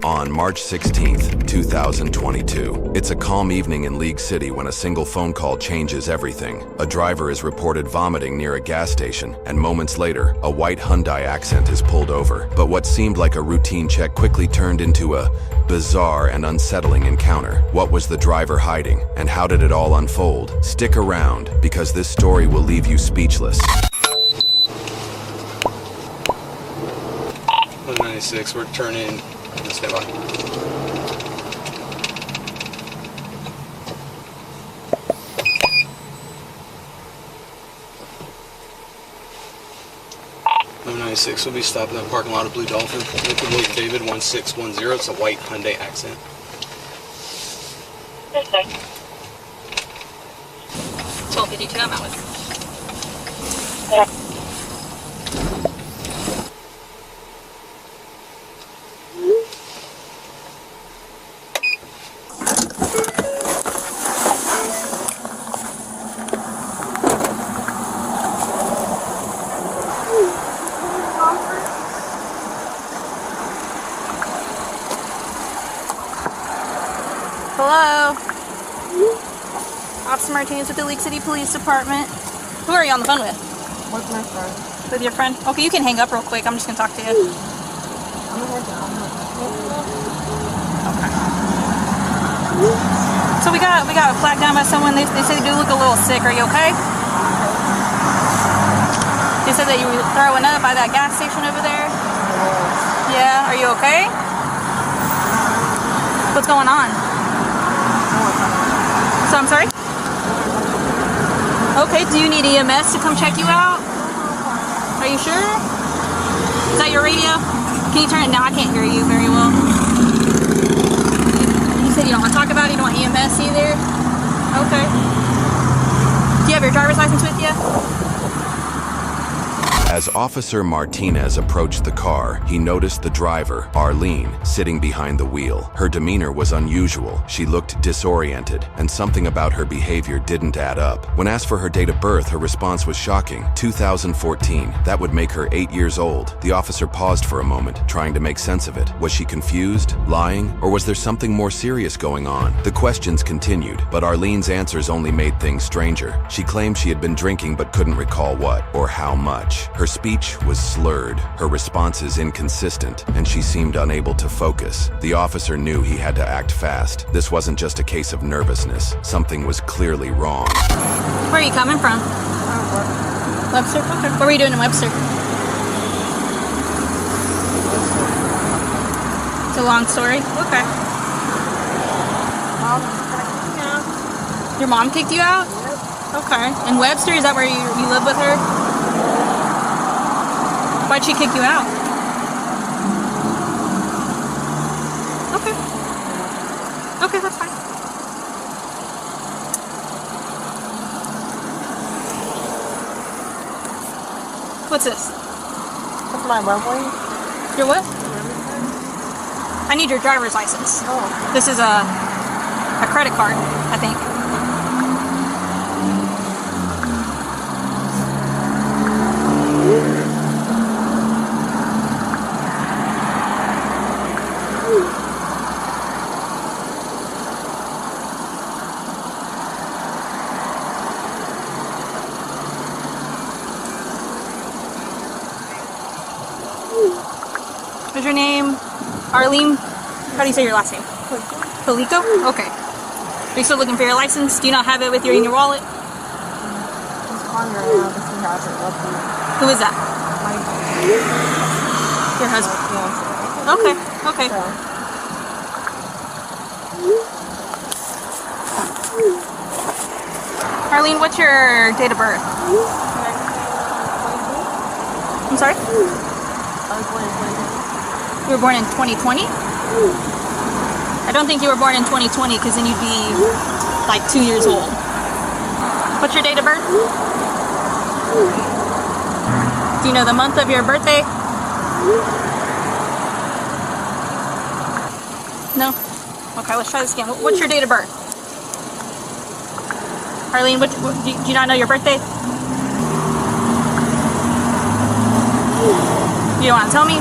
On March 16th, 2022, it's a calm evening in League City when a single phone call changes everything. A driver is reported vomiting near a gas station, and moments later, a white Hyundai Accent is pulled over. But what seemed like a routine check quickly turned into a bizarre and unsettling encounter. What was the driver hiding, and how did it all unfold? Stick around, because this story will leave you speechless. 196, we're turning. Stand by. '96. We'll be stopping at the parking lot of Blue Dolphin. Liquid Lloyd David 1610. It's a white Hyundai Accent. Yes, sir. 1252. I'm out with you. Yeah. Hello? Officer Martinez with the League City Police Department. Who are you on the phone with? With my friend. With your friend? Okay, you can hang up real quick. I'm just going to talk to you. Okay. So we got flagged down by someone. They say you do look a little sick. Are you okay? They said that you were throwing up by that gas station over there. Yeah, are you okay? What's going on? So I'm sorry? Okay, do you need EMS to come check you out? Are you sure? Is that your radio? Can you turn it down? I can't hear you very well. You said you don't want to talk about it? You don't want EMS either? Okay. Do you have your driver's license with you? As Officer Martinez approached the car, he noticed the driver, Arlene, sitting behind the wheel. Her demeanor was unusual. She looked disoriented, and something about her behavior didn't add up. When asked for her date of birth, her response was shocking. 2014. That would make her 8 years old. The officer paused for a moment, trying to make sense of it. Was she confused, lying, or was there something more serious going on? The questions continued, but Arlene's answers only made things stranger. She claimed she had been drinking but couldn't recall what or how much. Her speech was slurred, her responses inconsistent, and she seemed unable to focus. The officer knew he had to act fast. This wasn't just a case of nervousness. Something was clearly wrong. Where are you coming from? Webster? Okay. What were you doing in Webster? It's a long story? Okay. Your mom kicked you out? Okay. In Webster, is that where you live with her? Why'd she kick you out? Okay. Okay, that's fine. What's this? That's my birthday. Your what? I need your driver's license. Oh. This is a credit card, I think. Is your name Arlene? How do you say your last name? Palico? Okay. Are you still looking for your license? Do you not have it with you in your wallet? He's calling her now because he has it with him. Who is that? Your husband? Yeah. Okay, okay. So. Arlene, what's your date of birth? I'm sorry? You were born in 2020? I don't think you were born in 2020 because then you'd be like 2 years old. What's your date of birth? Do you know the month of your birthday? No? Okay, let's try this again. What's your date of birth? Arlene, do you not know your birthday? You don't want to tell me?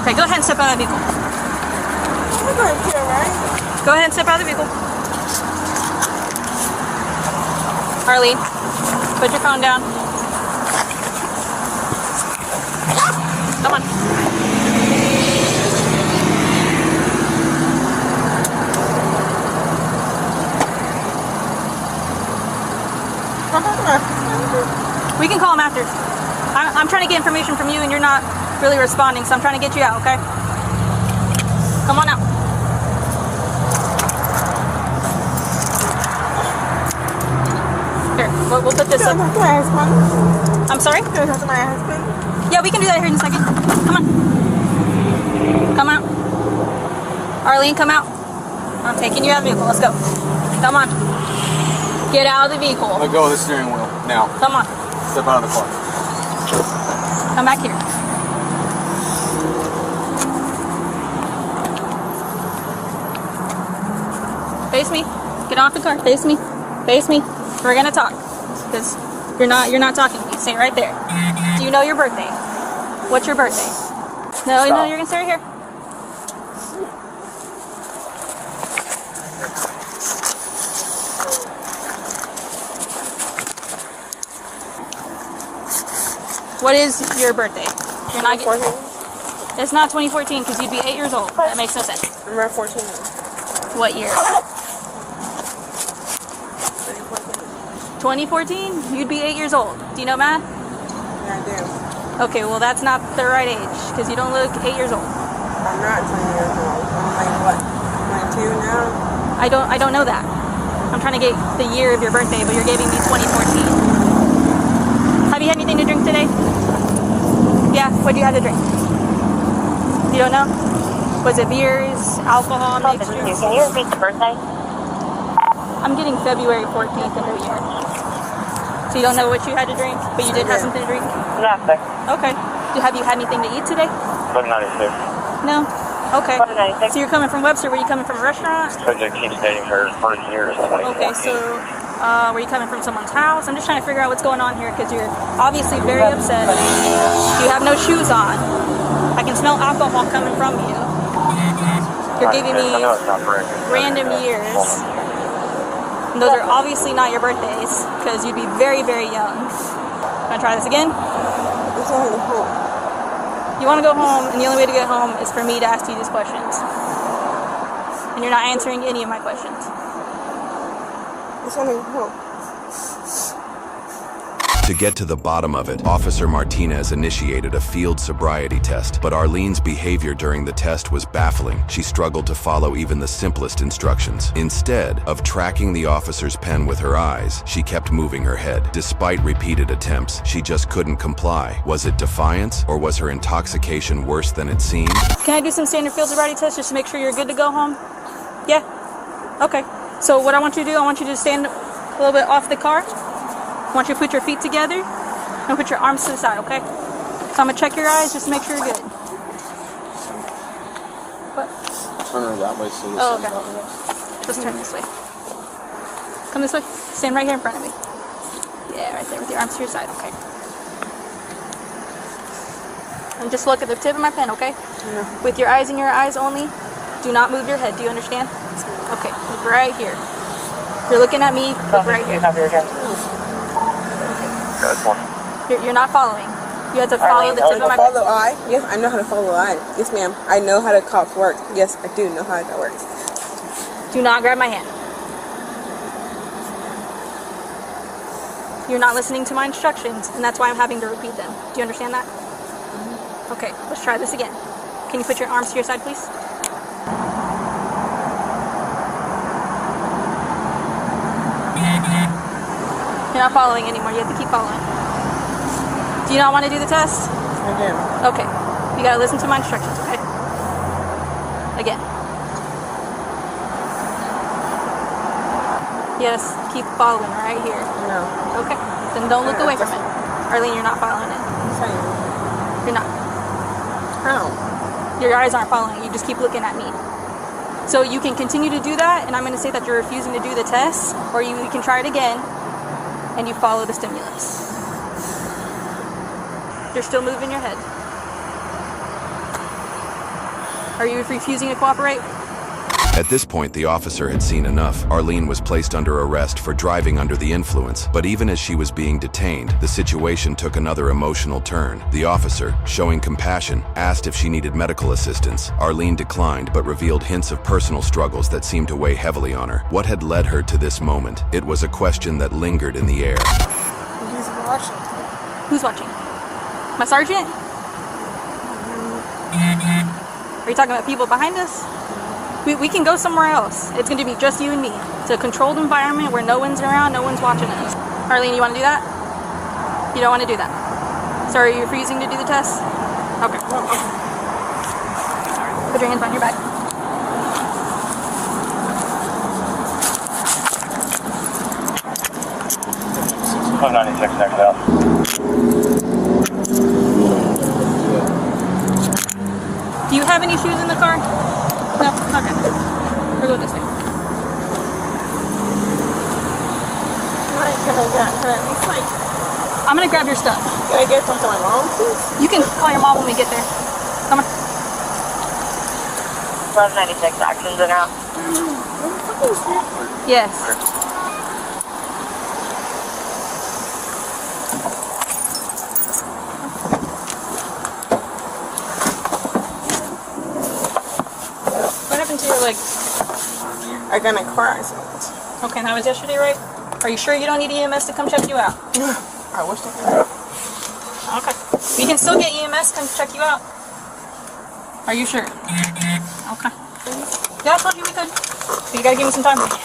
Okay, go ahead and step out of the vehicle. I'm going to, right? Go ahead and step out of the vehicle. Arlene, put your phone down. Come on. We can call him after. I'm trying to get information from you and you're not really responding, so I'm trying to get you out, okay? Come on out. Here, we'll put this up. Can I talk to my husband? I'm sorry? Can I talk to my husband? Yeah, we can do that here in a second. Come on. Come out. Arlene, come out. I'm taking you out of the vehicle. Let's go. Come on. Get out of the vehicle. Let go of the steering wheel now. Come on. Step out of the car. Come back here. Face me. Get off the car. Face me. Face me. We're gonna talk. Because you're not talking to me. Stay right there. Do you know your birthday? What's your birthday? No, no, you're gonna stay right here. What is your birthday? You're not getting. It's not 2014 because you'd be 8 years old. That makes no sense. I'm 14. What year? 2014? You'd be 8 years old. Do you know math? Yeah, I do. Okay, well that's not the right age because you don't look 8 years old. I'm not 20 years old. I'm like, what, 22 now? I don't know that. I'm trying to get the year of your birthday, but you're giving me 2014. Have you had anything to drink today? Yeah, what do you have to drink? You don't know? Was it beers, alcohol, mixed drinks? Can you repeat the birthday? I'm getting February 14th in the year. So you don't know what you had to drink, but you did have something to drink? Nothing. Okay. Have you had anything to eat today? 96. No? Okay. 96. So you're coming from Webster. Were you coming from a restaurant? Subject keeps dating her for years. Okay, so were you coming from someone's house? I'm just trying to figure out what's going on here because you're obviously very upset. You have no shoes on. I can smell alcohol coming from you. You're giving me random years. And those are obviously not your birthdays because you'd be very, very young. Wanna try this again? It's only home. You want to go home, and the only way to get home is for me to ask you these questions. And you're not answering any of my questions. It's only home. To get to the bottom of it, Officer Martinez initiated a field sobriety test, but Arlene's behavior during the test was baffling. She struggled to follow even the simplest instructions. Instead of tracking the officer's pen with her eyes, she kept moving her head. Despite repeated attempts, she just couldn't comply. Was it defiance, or was her intoxication worse than it seemed? Can I do some standard field sobriety tests just to make sure you're good to go home? Yeah? Okay. So what I want you to do, I want you to stand a little bit off the car. I want you to put your feet together and put your arms to the side, okay? So I'm gonna check your eyes just to make sure you're good. What? Turn her that way so Oh, okay. Just turn this way. Come this way. Stand right here in front of me. Yeah, right there with your arms to your side, okay? And just look at the tip of my pen, okay? Yeah. With your eyes in your eyes only. Do not move your head. Do you understand? Okay, look right here. You're looking at me, look right here. You're not following. You have to follow the tip of my pen. Follow eye? Yes, I know how to follow eye. Yes, ma'am. I know how the cops work. Yes, I do know how that works. Do not grab my hand. You're not listening to my instructions, and that's why I'm having to repeat them. Do you understand that? Okay, let's try this again. Can you put your arms to your side, please? You're not following anymore. You have to keep following. Do you not want to do the test? I do. Okay. You gotta listen to my instructions, okay? Again. Yes, keep following right here. No. Okay. Then don't look away from it. Arlene, you're not following it. You're not. How? Your eyes aren't following it. You just keep looking at me. So you can continue to do that, and I'm going to say that you're refusing to do the test, or you can try it again, and you follow the stimulus. You're still moving your head. Are you refusing to cooperate? At this point, the officer had seen enough. Arlene was placed under arrest for driving under the influence, but even as she was being detained, the situation took another emotional turn. The officer, showing compassion, asked if she needed medical assistance. Arlene declined, but revealed hints of personal struggles that seemed to weigh heavily on her. What had led her to this moment? It was a question that lingered in the air. Who's watching? Who's watching? My sergeant? Are you talking about people behind us? We can go somewhere else. It's going to be just you and me. It's a controlled environment where no one's around, no one's watching us. Arlene, you want to do that? You don't want to do that? So are you refusing to do the test? Okay. Put your hands behind your back. I'm 96 next out. Do you have any shoes in the car? No? Okay. We'll go this way. I'm gonna grab your stuff. Can I get some to my mom, please? You can call your mom when we get there. Come on. 1296 actions in out. Yes. What happened to your leg? I got in a car accident. Okay, and that was yesterday, right? Are you sure you don't need EMS to come check you out? I wish I could. Okay. We can still get EMS to come check you out. Are you sure? Okay. Yeah, I told you we could. But you gotta give me some time. Okay.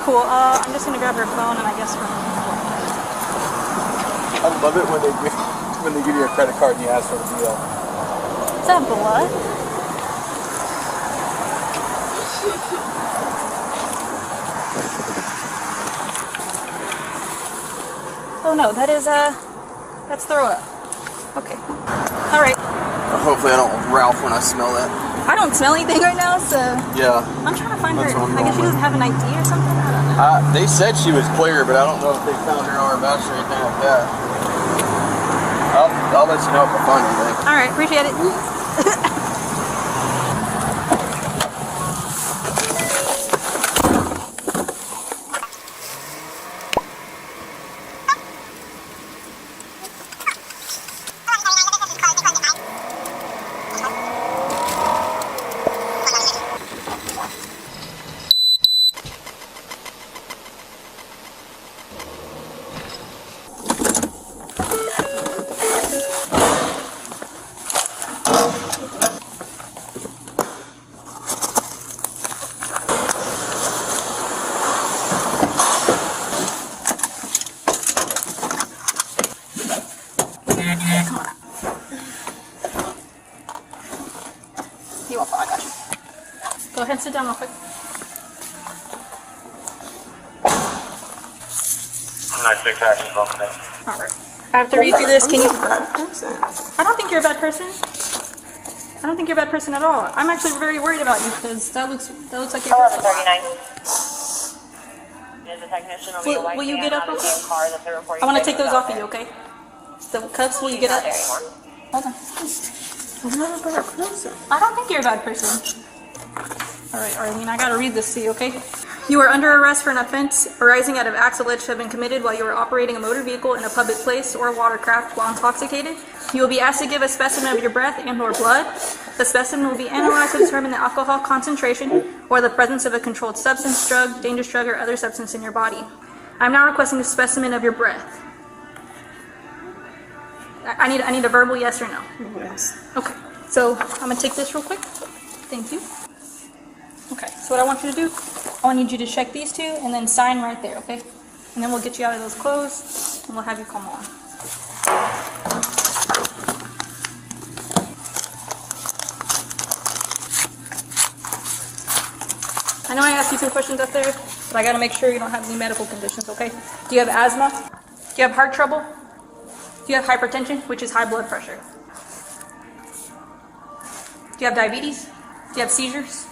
Cool. I'm just gonna grab her phone and I guess we're... I love it when they give you a credit card and you ask for the deal. Is that blood? Oh no, that is that's throw up. Okay. All right. Hopefully I don't Ralph when I smell that. I don't smell anything right now, so Yeah. I'm trying to find her. That's what I'm I guess she going doesn't have an ID or something. I don't know. They said she was clear, but I don't know if they found her on her voucher or anything like that. I'll let you know if I find anything. All right, appreciate it. You won't fall, I got you. Go ahead and sit down real quick. 96 actions on the day. Alright. I have to read through this. Can you... I don't think you're a bad person. I don't think you're a bad person at all. I'm actually very worried about you because that looks like you're... 1139. There's a technician on the white Will you van get up out of real the quick? car that they're reporting. I want to take today those was off of out you, there. okay? The cuffs, will you get Not up? there anymore. Hold on. I'm not a bad person. I don't think you're a bad person. Alright, Arlene, I gotta read this to you, okay? You are under arrest for an offense arising out of acts alleged to have been committed while you were operating a motor vehicle in a public place or watercraft while intoxicated. You will be asked to give a specimen of your breath and/or blood. The specimen will be analyzed to determine the alcohol concentration or the presence of a controlled substance, drug, dangerous drug, or other substance in your body. I'm now requesting a specimen of your breath. I need a verbal yes or no. Yes. Okay, so I'm gonna take this real quick. Thank you. Okay, so what I want you to do, I need you to check these two and then sign right there, okay? And then we'll get you out of those clothes and we'll have you come on. I know I asked you some questions up there, but I gotta make sure you don't have any medical conditions, okay? Do you have asthma? Do you have heart trouble? Do you have hypertension, which is high blood pressure? Do you have diabetes? Do you have seizures?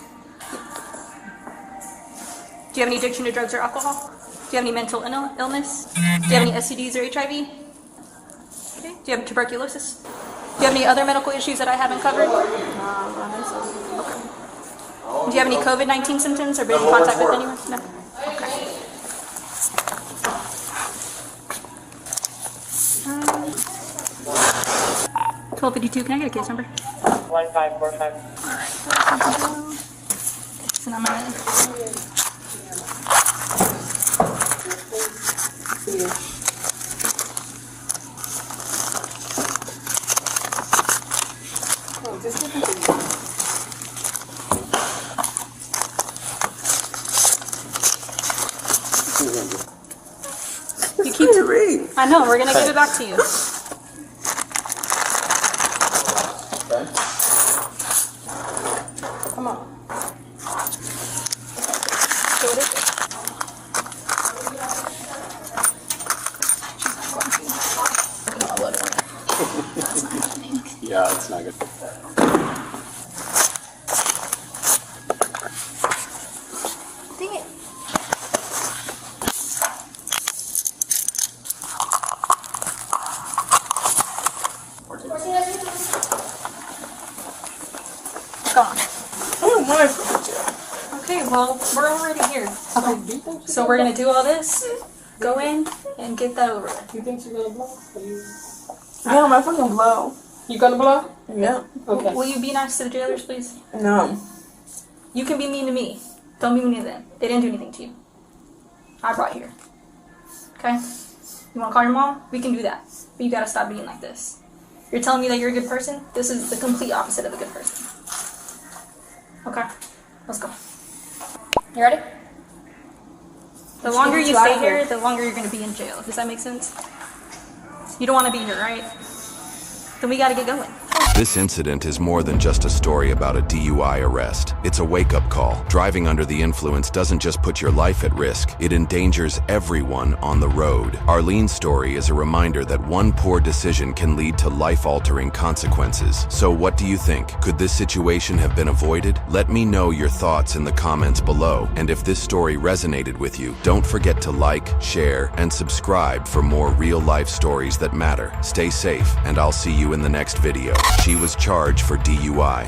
Do you have any addiction to drugs or alcohol? Do you have any mental illness? Do you have any STDs or HIV? Okay. Do you have tuberculosis? Do you have any other medical issues that I haven't covered? I think so. Do you have any COVID-19 symptoms or been in contact with anyone? No. Okay. 1252. Can I get a case number? 1545. So now my you keep to read. I know. We're gonna give it back to you. Come on. So what is it? Yeah, it's not good. Dang it. Go on. Okay, well, we're already here. Okay. So we're gonna do all this, go in, and get that over with. You think she's gonna blow? Yeah, my fucking blow. You gonna blow? Yeah. Okay. Will you be nice to the jailers, please? No. You can be mean to me. Don't be mean to them. They didn't do anything to you. I brought you here. Okay? You wanna call your mom? We can do that. But you gotta stop being like this. You're telling me that you're a good person? This is the complete opposite of a good person. Okay? Let's go. You ready? The longer you stay here, the longer you're gonna be in jail. Does that make sense? You don't wanna be here, right? Then we gotta get going. This incident is more than just a story about a DUI arrest. It's a wake-up call. Driving under the influence doesn't just put your life at risk, it endangers everyone on the road. Arlene's story is a reminder that one poor decision can lead to life-altering consequences. So what do you think? Could this situation have been avoided? Let me know your thoughts in the comments below. And if this story resonated with you, don't forget to like, share, and subscribe for more real-life stories that matter. Stay safe, and I'll see you in the next video. She was charged for DUI.